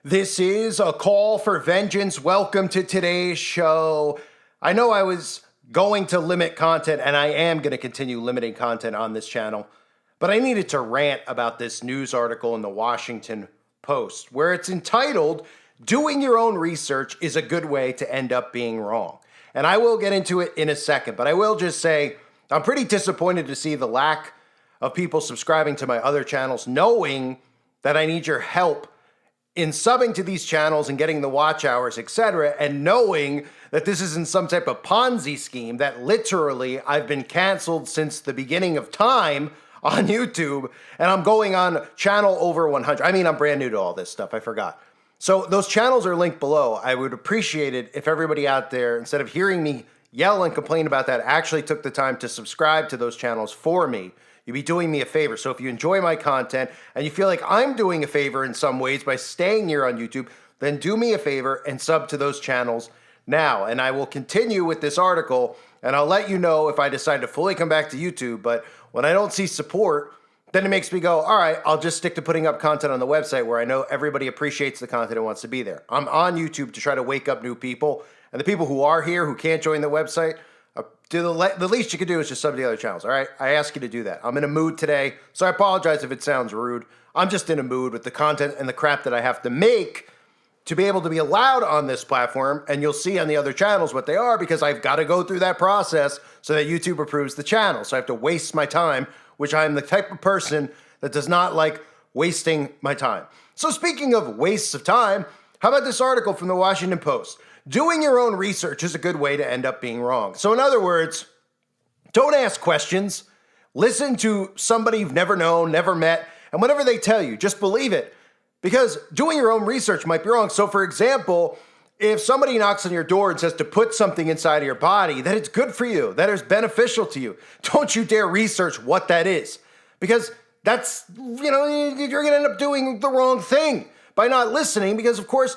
This is a call for vengeance. Welcome to today's show. I know I was going to limit content, and I am going to continue limiting content on this channel, but I needed to rant about this news article in the Washington Post, where it's entitled, "Doing Your Own Research is a Good Way to End Up Being Wrong." And I will get into it in a second, but I will just say I'm pretty disappointed to see the lack of people subscribing to my other channels, knowing that I need your help in subbing to these channels and getting the watch hours, etc., and knowing that this isn't some type of Ponzi scheme, that literally I've been canceled since the beginning of time on YouTube, and I'm going on channel over 100. I mean, I'm brand new to all this stuff, I forgot. So those channels are linked below. I would appreciate it if everybody out there, instead of hearing me yell and complain about that, actually took the time to subscribe to those channels for me. You'd be doing me a favor. So if you enjoy my content and you feel like I'm doing a favor in some ways by staying here on YouTube, then do me a favor and sub to those channels now. And I will continue with this article, and I'll let you know if I decide to fully come back to YouTube. But when I don't see support, then it makes me go, all right, I'll just stick to putting up content on the website where I know everybody appreciates the content and wants to be there. I'm on YouTube to try to wake up new people. And the people who are here who can't join the website, the least you can do is just sub to the other channels, all right? I ask you to do that. I'm in a mood today, so I apologize if it sounds rude. I'm just in a mood with the content and the crap that I have to make to be able to be allowed on this platform, and you'll see on the other channels what they are, because I've got to go through that process so that YouTube approves the channel. So I have to waste my time, which I'm the type of person that does not like wasting my time. So speaking of wastes of time, how about this article from the Washington Post? Doing your own research is a good way to end up being wrong. So in other words, don't ask questions. Listen to somebody you've never known, never met, and whatever they tell you, just believe it. Because doing your own research might be wrong. So for example, if somebody knocks on your door and says to put something inside of your body, that it's good for you, that is beneficial to you, don't you dare research what that is. Because that's, you're going to end up doing the wrong thing by not listening, because of course,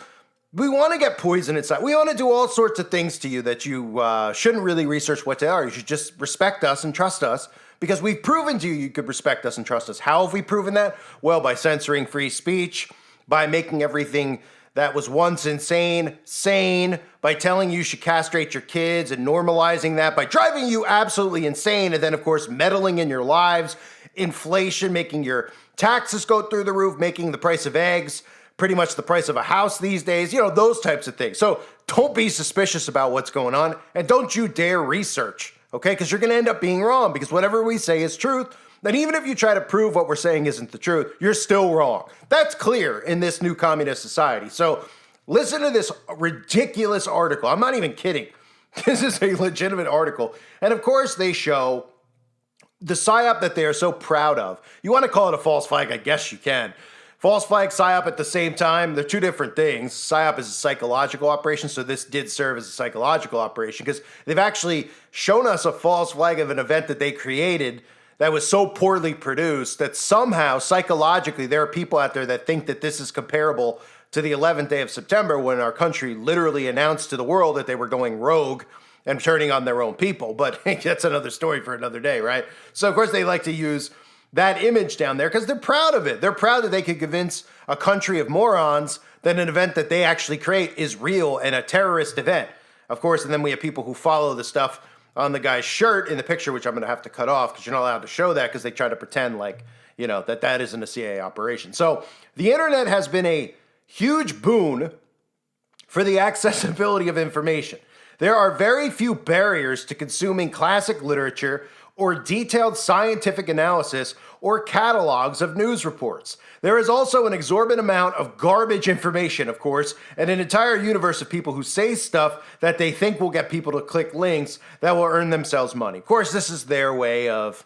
we want to get poison inside. We want to do all sorts of things to you that you shouldn't really research what they are. You should just respect us and trust us, because we've proven to you you could respect us and trust us. How have we proven that? Well, by censoring free speech, by making everything that was once insane, sane, by telling you should castrate your kids and normalizing that, by driving you absolutely insane, and then of course meddling in your lives, inflation, making your taxes go through the roof, making the price of eggs pretty much the price of a house these days, those types of things. So don't be suspicious about what's going on, and don't you dare research, okay? Because you're going to end up being wrong, because whatever we say is truth. And even if you try to prove what we're saying isn't the truth, you're still wrong. That's clear in this new communist society. So listen to this ridiculous article. I'm not even kidding. This is a legitimate article. And of course, they show the PSYOP that they are so proud of. You want to call it a false flag? I guess you can. False flag, PSYOP at the same time, they're two different things. PSYOP is a psychological operation, so this did serve as a psychological operation, because they've actually shown us a false flag of an event that they created that was so poorly produced that somehow, psychologically, there are people out there that think that this is comparable to the 11th day of September, when our country literally announced to the world that they were going rogue and turning on their own people. But that's another story for another day, right? So, of course, they like to use that image down there because they're proud of it. They're proud that they could convince a country of morons that an event that they actually create is real and a terrorist event. Of course, and then we have people who follow the stuff on the guy's shirt in the picture, which I'm going to have to cut off because you're not allowed to show that, because they try to pretend like, that isn't a CIA operation. So the internet has been a huge boon for the accessibility of information. There are very few barriers to consuming classic literature or detailed scientific analysis or catalogs of news reports. There is also an exorbitant amount of garbage information, of course, and an entire universe of people who say stuff that they think will get people to click links that will earn themselves money. Of course, this is their way of,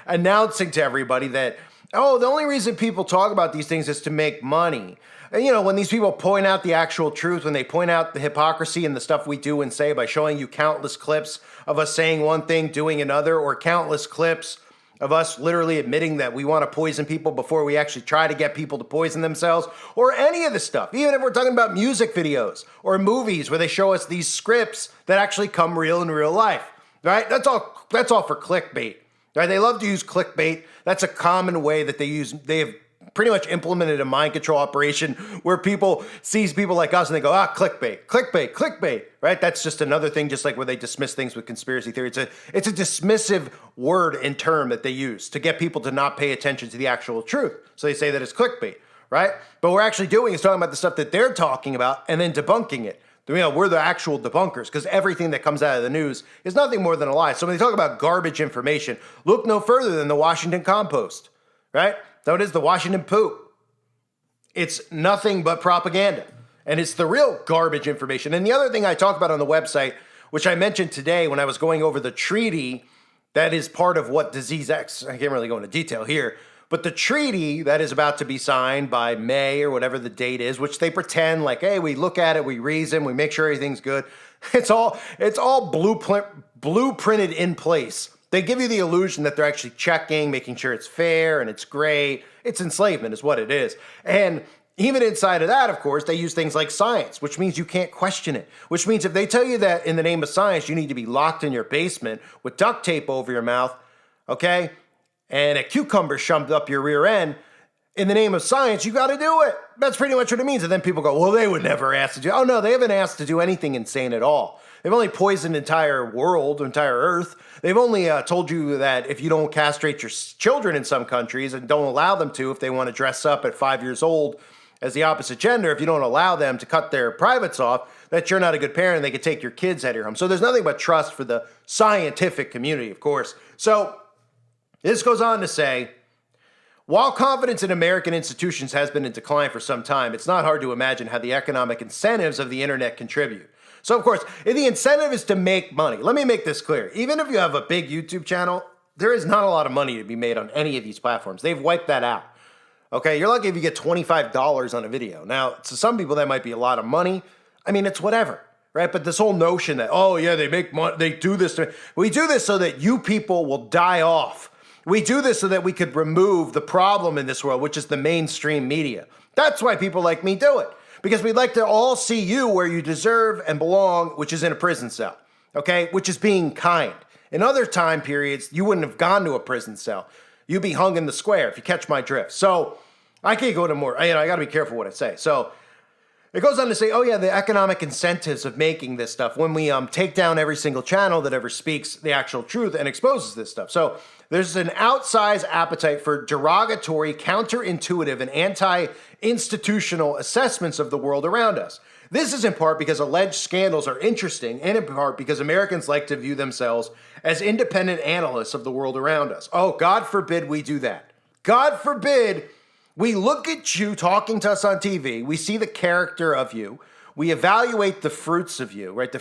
announcing to everybody that, oh, the only reason people talk about these things is to make money. And, when these people point out the actual truth, when they point out the hypocrisy in the stuff we do and say by showing you countless clips of us saying one thing, doing another, or countless clips of us literally admitting that we want to poison people before we actually try to get people to poison themselves, or any of the stuff, even if we're talking about music videos or movies where they show us these scripts that actually come real in real life, right? That's all for clickbait, right? They love to use clickbait. That's a common way that they have pretty much implemented a mind control operation where people sees people like us and they go, clickbait, clickbait, clickbait, right? That's just another thing, just like where they dismiss things with conspiracy theory. It's a dismissive word and term that they use to get people to not pay attention to the actual truth. So they say that it's clickbait, right? But what we're actually doing is talking about the stuff that they're talking about and then debunking it. We're the actual debunkers because everything that comes out of the news is nothing more than a lie. So when they talk about garbage information, look no further than the Washington Compost, right? So it is the Washington Poop. It's nothing but propaganda. And it's the real garbage information. And the other thing I talk about on the website, which I mentioned today when I was going over the treaty that is part of what Disease X, I can't really go into detail here, but the treaty that is about to be signed by May or whatever the date is, which they pretend like, hey, we look at it, we reason, we make sure everything's good. It's all blueprinted in place. They give you the illusion that they're actually checking, making sure it's fair and it's great. It's enslavement is what it is. And even inside of that, of course, they use things like science, which means you can't question it, which means if they tell you that in the name of science, you need to be locked in your basement with duct tape over your mouth, okay? And a cucumber shoved up your rear end, in the name of science, you got to do it. That's pretty much what it means. And then people go, well, they would never ask to do. Oh, no, they haven't asked to do anything insane at all. They've only poisoned the entire world, entire earth. They've only told you that if you don't castrate your children in some countries and don't allow them to, if they want to dress up at 5 years old as the opposite gender, if you don't allow them to cut their privates off, that you're not a good parent and they could take your kids out of your home. So there's nothing but trust for the scientific community, of course. So this goes on to say, while confidence in American institutions has been in decline for some time, it's not hard to imagine how the economic incentives of the internet contribute. So, of course, if the incentive is to make money, let me make this clear. Even if you have a big YouTube channel, there is not a lot of money to be made on any of these platforms. They've wiped that out. Okay, you're lucky if you get $25 on a video. Now, to some people, that might be a lot of money. I mean, it's whatever, right? But this whole notion that, oh, yeah, they make money, they do this. We do this so that you people will die off. We do this so that we could remove the problem in this world, which is the mainstream media. That's why people like me do it. Because we'd like to all see you where you deserve and belong, which is in a prison cell, okay? Which is being kind. In other time periods, you wouldn't have gone to a prison cell. You'd be hung in the square, if you catch my drift. So I can't go to more, I got to be careful what I say. So it goes on to say, oh yeah, the economic incentives of making this stuff when we take down every single channel that ever speaks the actual truth and exposes this stuff. So there's an outsized appetite for derogatory, counterintuitive, and anti-institutional assessments of the world around us. This is in part because alleged scandals are interesting, and in part because Americans like to view themselves as independent analysts of the world around us. Oh, God forbid we do that. God forbid we look at you talking to us on TV, we see the character of you, we evaluate the fruits of you, right?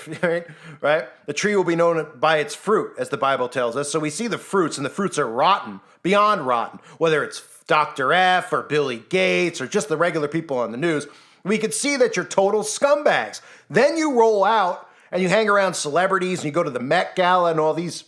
Right? The tree will be known by its fruit, as the Bible tells us. So we see the fruits, and the fruits are rotten, beyond rotten. Whether it's Dr. F or Billy Gates or just the regular people on the news, we could see that you're total scumbags. Then you roll out and you hang around celebrities and you go to the Met Gala and all these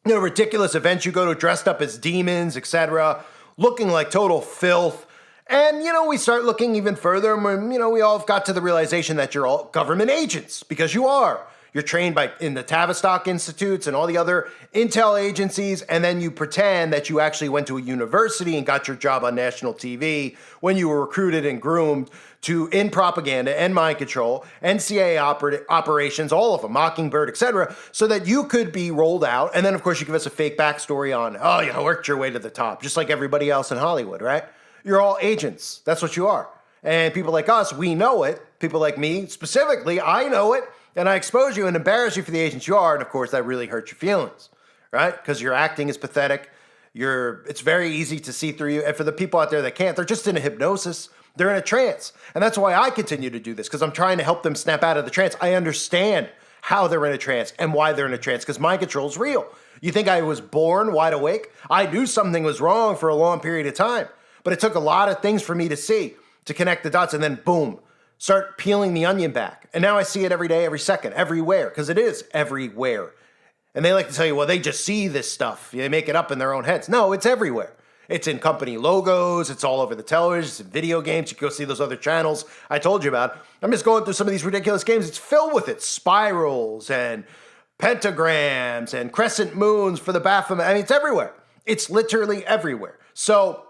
ridiculous events you go to dressed up as demons, etc., looking like total filth. And, we start looking even further, and, we all have got to the realization that you're all government agents, because you are. You're trained in the Tavistock Institutes and all the other intel agencies, and then you pretend that you actually went to a university and got your job on national TV when you were recruited and groomed in propaganda and mind control, NCAA operations, all of them, Mockingbird, etc., so that you could be rolled out. And then, of course, you give us a fake backstory on, oh, you worked your way to the top, just like everybody else in Hollywood, right? You're all agents. That's what you are. And people like us, we know it. People like me, specifically, I know it. And I expose you and embarrass you for the agents you are. And of course, that really hurts your feelings, right? Because your acting is pathetic. It's very easy to see through you. And for the people out there that can't, they're just in a hypnosis. They're in a trance. And that's why I continue to do this, because I'm trying to help them snap out of the trance. I understand how they're in a trance and why they're in a trance, because mind control is real. You think I was born wide awake? I knew something was wrong for a long period of time. But it took a lot of things for me to see, to connect the dots, and then boom, start peeling the onion back. And now I see it every day, every second, everywhere, because it is everywhere. And they like to tell you, well, they just see this stuff. They make it up in their own heads. No, it's everywhere. It's in company logos. It's all over the television. It's in video games. You can go see those other channels I told you about. I'm just going through some of these ridiculous games. It's filled with it. Spirals and pentagrams and crescent moons for the Baphomet. I mean, it's everywhere. It's literally everywhere. So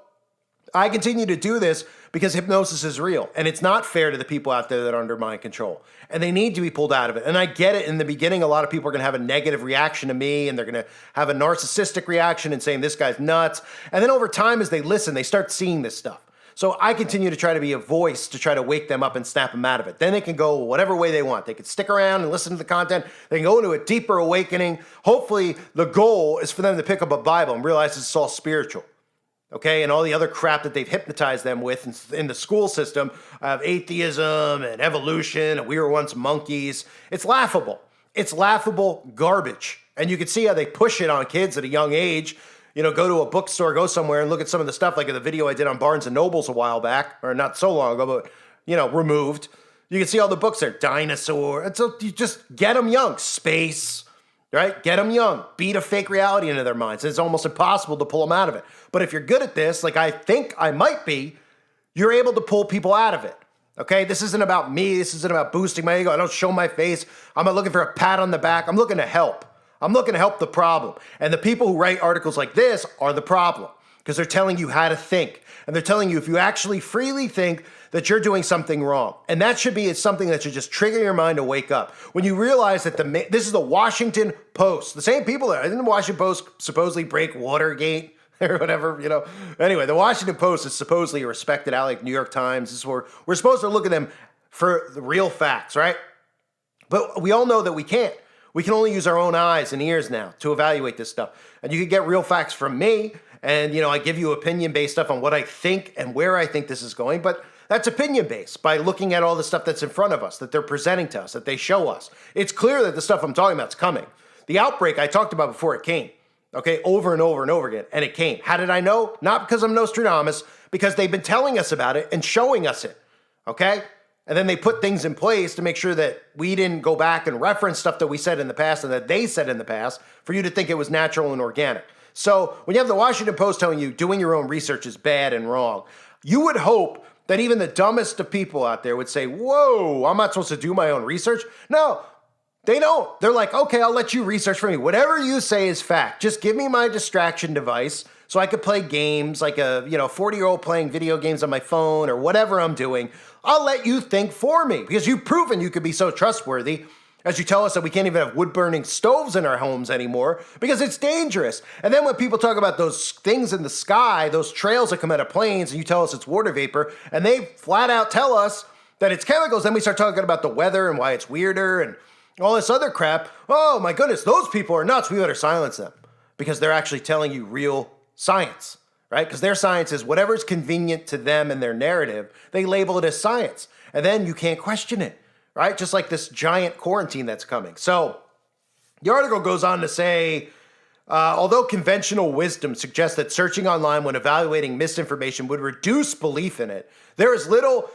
I continue to do this because hypnosis is real, and it's not fair to the people out there that are under mind control, and they need to be pulled out of it. And I get it. In the beginning, a lot of people are going to have a negative reaction to me, and they're going to have a narcissistic reaction and saying this guy's nuts. And then over time, as they listen, they start seeing this stuff. So I continue to try to be a voice to try to wake them up and snap them out of it. Then they can go whatever way they want. They can stick around and listen to the content. They can go into a deeper awakening. Hopefully, the goal is for them to pick up a Bible and realize it's all spiritual. Okay, and all the other crap that they've hypnotized them with in the school system of atheism and evolution, and we were once monkeys. It's laughable. It's laughable garbage. And you can see how they push it on kids at a young age. You know, go to a bookstore, go somewhere and look at some of the stuff, like the video I did on Barnes & Nobles a while back, or not so long ago, but, you know, removed. You can see all the books there, dinosaur. And so you just get them young. Space. Right? Get them young. Beat a fake reality into their minds. It's almost impossible to pull them out of it. But if you're good at this, like I think I might be, you're able to pull people out of it. Okay? This isn't about me. This isn't about boosting my ego. I don't show my face. I'm not looking for a pat on the back. I'm looking to help. I'm looking to help the problem. And the people who write articles like this are the problem because they're telling you how to think. And they're telling you if you actually freely think that you're doing something wrong. And that should be something that should just trigger your mind to wake up. When you realize that this is the Washington Post, the same people that didn't the Washington Post supposedly break Watergate or whatever, you know. Anyway, the Washington Post is supposedly a respected outlet like New York Times. This is where we're supposed to look at them for the real facts, right? But we all know that we can't. We can only use our own eyes and ears now to evaluate this stuff. And you can get real facts from me. And, you know, I give you opinion-based stuff on what I think and where I think this is going. But that's opinion-based by looking at all the stuff that's in front of us, that they're presenting to us, that they show us. It's clear that the stuff I'm talking about is coming. The outbreak I talked about before it came, okay, over and over and over again. And it came. How did I know? Not because I'm Nostradamus, because they've been telling us about it and showing us it, okay? And then they put things in place to make sure that we didn't go back and reference stuff that we said in the past and that they said in the past for you to think it was natural and organic. So when you have the Washington Post telling you doing your own research is bad and wrong, you would hope that even the dumbest of people out there would say, whoa, I'm not supposed to do my own research. No, they don't. They're like, okay, I'll let you research for me. Whatever you say is fact. Just give me my distraction device so I could play games like a 40-year-old playing video games on my phone or whatever I'm doing. I'll let you think for me because you've proven you could be so trustworthy as you tell us that we can't even have wood-burning stoves in our homes anymore because it's dangerous. And then when people talk about those things in the sky, those trails that come out of planes, and you tell us it's water vapor, and they flat out tell us that it's chemicals, then we start talking about the weather and why it's weirder and all this other crap. Oh my goodness, those people are nuts. We better silence them because they're actually telling you real science, right? Because their science is whatever's convenient to them and their narrative, they label it as science. And then you can't question it. Right? Just like this giant quarantine that's coming. So the article goes on to say, although conventional wisdom suggests that searching online when evaluating misinformation would reduce belief in it, there is little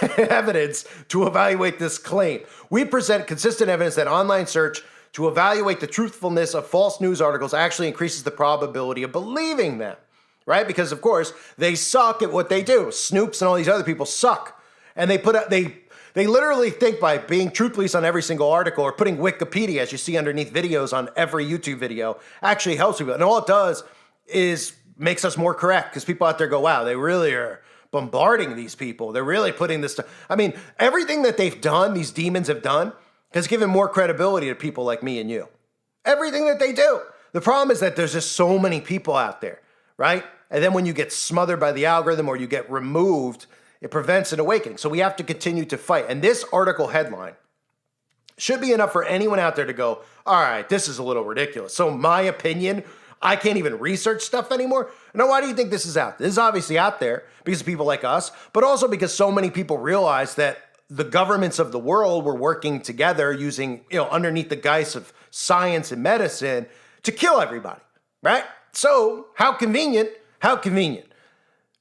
evidence to evaluate this claim. We present consistent evidence that online search to evaluate the truthfulness of false news articles actually increases the probability of believing them. Right? Because, of course, they suck at what they do. Snoops and all these other people suck. And they literally think by being truth police on every single article or putting Wikipedia, as you see underneath videos on every YouTube video, actually helps people. And all it does is makes us more correct because people out there go, wow, they really are bombarding these people. They're really putting this stuff. I mean, everything that they've done, these demons have done, has given more credibility to people like me and you. Everything that they do. The problem is that there's just so many people out there, right? And then when you get smothered by the algorithm or you get removed, it prevents an awakening. So we have to continue to fight. And this article headline should be enough for anyone out there to go, all right, this is a little ridiculous. So my opinion, I can't even research stuff anymore. Now, why do you think this is out there? This is obviously out there because of people like us, but also because so many people realize that the governments of the world were working together using, underneath the guise of science and medicine to kill everybody, right? So how convenient,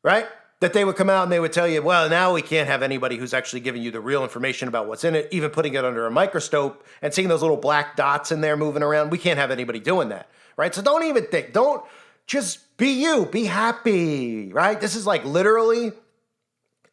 right? That they would come out and they would tell you, well, now we can't have anybody who's actually giving you the real information about what's in it, even putting it under a microscope and seeing those little black dots in there moving around. We can't have anybody doing that, right? So don't even think. Don't just be you. Be happy, right? This is like literally,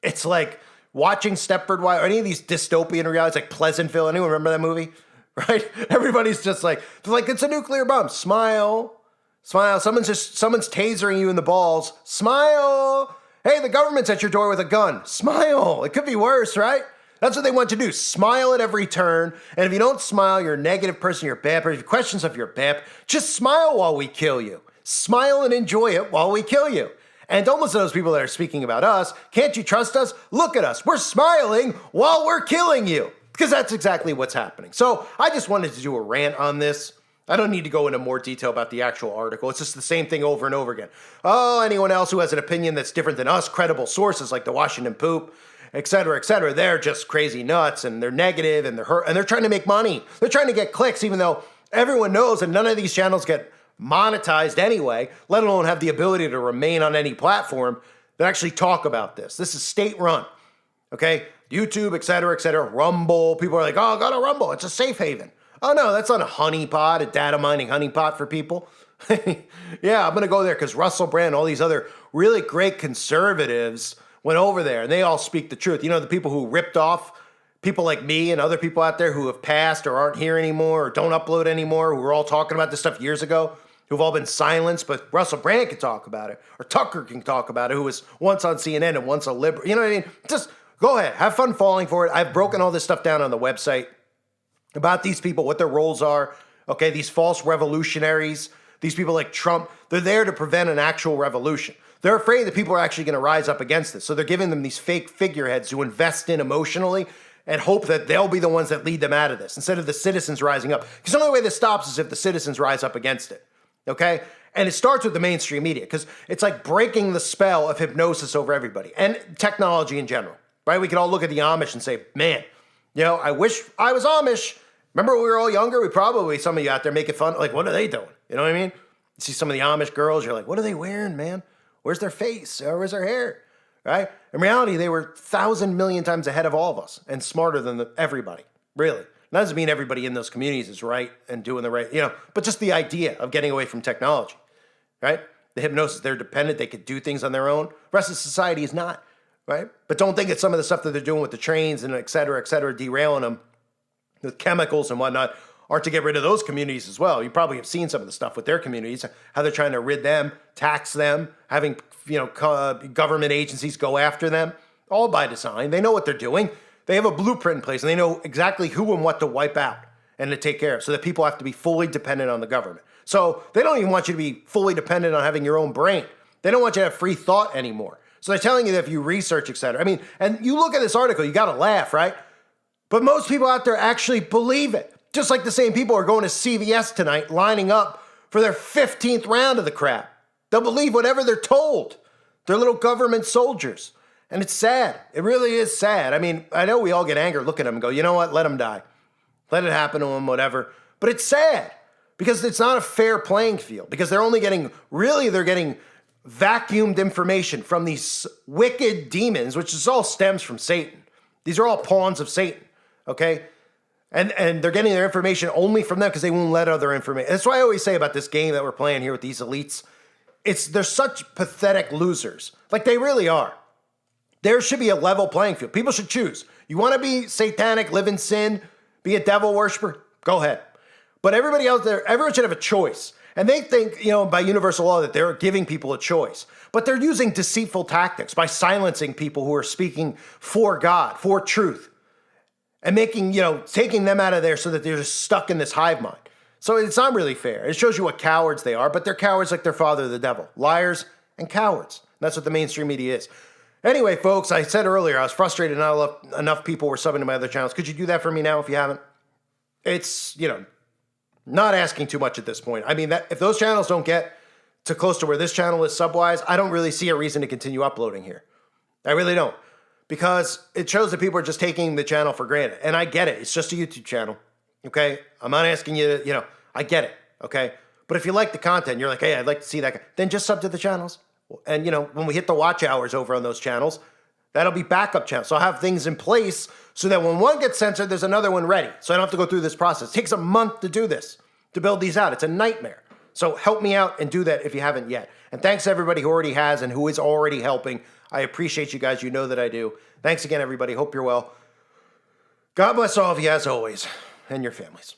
it's like watching Stepford Wives or any of these dystopian realities like Pleasantville. Anyone remember that movie? Right? Everybody's just like, it's a nuclear bomb. Smile. Someone's tasering you in the balls. Smile. Hey, the government's at your door with a gun. Smile. It could be worse, right? That's what they want you to do. Smile at every turn. And if you don't smile, you're a negative person, you're a bad person. If you question stuff, you're a bad. Just smile while we kill you. Smile and enjoy it while we kill you. And don't listen to those people that are speaking about us. Can't you trust us? Look at us. We're smiling while we're killing you. Because that's exactly what's happening. So I just wanted to do a rant on this. I don't need to go into more detail about the actual article. It's just the same thing over and over again. Oh, anyone else who has an opinion that's different than us, credible sources like the Washington Poop, et cetera, they're just crazy nuts and they're negative and they're hurt and they're trying to make money. They're trying to get clicks, even though everyone knows that none of these channels get monetized anyway, let alone have the ability to remain on any platform that actually talk about this. This is state run, okay? YouTube, et cetera, Rumble. People are like, oh, go to Rumble. It's a safe haven. Oh, no, that's not a honeypot, a data mining honeypot for people. Yeah, I'm going to go there because Russell Brand and all these other really great conservatives went over there and they all speak the truth. You know, the people who ripped off people like me and other people out there who have passed or aren't here anymore or don't upload anymore, who were all talking about this stuff years ago, who've all been silenced, but Russell Brand can talk about it, or Tucker can talk about it, who was once on CNN and once a liberal. You know what I mean? Just go ahead. Have fun falling for it. I've broken all this stuff down on the website about these people, what their roles are. Okay, these false revolutionaries, these people like Trump, they're there to prevent an actual revolution. They're afraid that people are actually going to rise up against this. So they're giving them these fake figureheads to invest in emotionally and hope that they'll be the ones that lead them out of this instead of the citizens rising up. Because the only way this stops is if the citizens rise up against it. Okay? And it starts with the mainstream media because it's like breaking the spell of hypnosis over everybody and technology in general, right? We could all look at the Amish and say, man, you know, I wish I was Amish. Remember when we were all younger? We probably, some of you out there making fun, like, what are they doing? You know what I mean? You see some of the Amish girls, you're like, what are they wearing, man? Where's their face? Where's their hair? Right? In reality, they were 1,000 million times ahead of all of us and smarter than everybody, really. That doesn't mean everybody in those communities is right and doing the right, you know, but just the idea of getting away from technology, right? The hypnosis, they're dependent, they could do things on their own. The rest of society is not, right? But don't think that some of the stuff that they're doing with the trains and et cetera, derailing them with chemicals and whatnot, are to get rid of those communities as well. You probably have seen some of the stuff with their communities, how they're trying to rid them, tax them, having, you know, government agencies go after them, all by design. They know what they're doing. They have a blueprint in place, and they know exactly who and what to wipe out and to take care of, so that people have to be fully dependent on the government. So they don't even want you to be fully dependent on having your own brain. They don't want you to have free thought anymore. So they're telling you that if you research, et cetera. I mean, and you look at this article, you got to laugh, right? But most people out there actually believe it. Just like the same people are going to CVS tonight, lining up for their 15th round of the crap. They'll believe whatever they're told. They're little government soldiers. And it's sad. It really is sad. I mean, I know we all get angry, look at them and go, you know what, let them die. Let it happen to them, whatever. But it's sad because it's not a fair playing field because they're getting vacuumed information from these wicked demons, which is all stems from Satan. These are all pawns of Satan, okay? And they're getting their information only from them because they won't let other information. That's why I always say about this game that we're playing here with these elites. They're such pathetic losers. Like they really are. There should be a level playing field. People should choose. You want to be satanic, live in sin, be a devil worshiper? Go ahead. But everybody out there, everyone should have a choice. And they think, you know, by universal law that they're giving people a choice. But they're using deceitful tactics by silencing people who are speaking for God, for truth. And making, you know, taking them out of there so that they're just stuck in this hive mind. So it's not really fair. It shows you what cowards they are, but they're cowards like their father, the devil. Liars and cowards. That's what the mainstream media is. Anyway, folks, I said earlier, I was frustrated not enough people were subbing to my other channels. Could you do that for me now if you haven't? It's, you know, not asking too much at this point. I mean, if those channels don't get to close to where this channel is sub-wise, I don't really see a reason to continue uploading here. I really don't. Because it shows that people are just taking the channel for granted. And I get it. It's just a YouTube channel. Okay? I'm not asking you to, you know, I get it. Okay? But if you like the content, you're like, hey, I'd like to see that, then just sub to the channels. And, you know, when we hit the watch hours over on those channels, that'll be backup channels. So I'll have things in place so that when one gets censored, there's another one ready. So I don't have to go through this process. It takes a month to do this, to build these out. It's a nightmare. So help me out and do that if you haven't yet. And thanks to everybody who already has and who is already helping. I appreciate you guys. You know that I do. Thanks again, everybody. Hope you're well. God bless all of you as always and your families.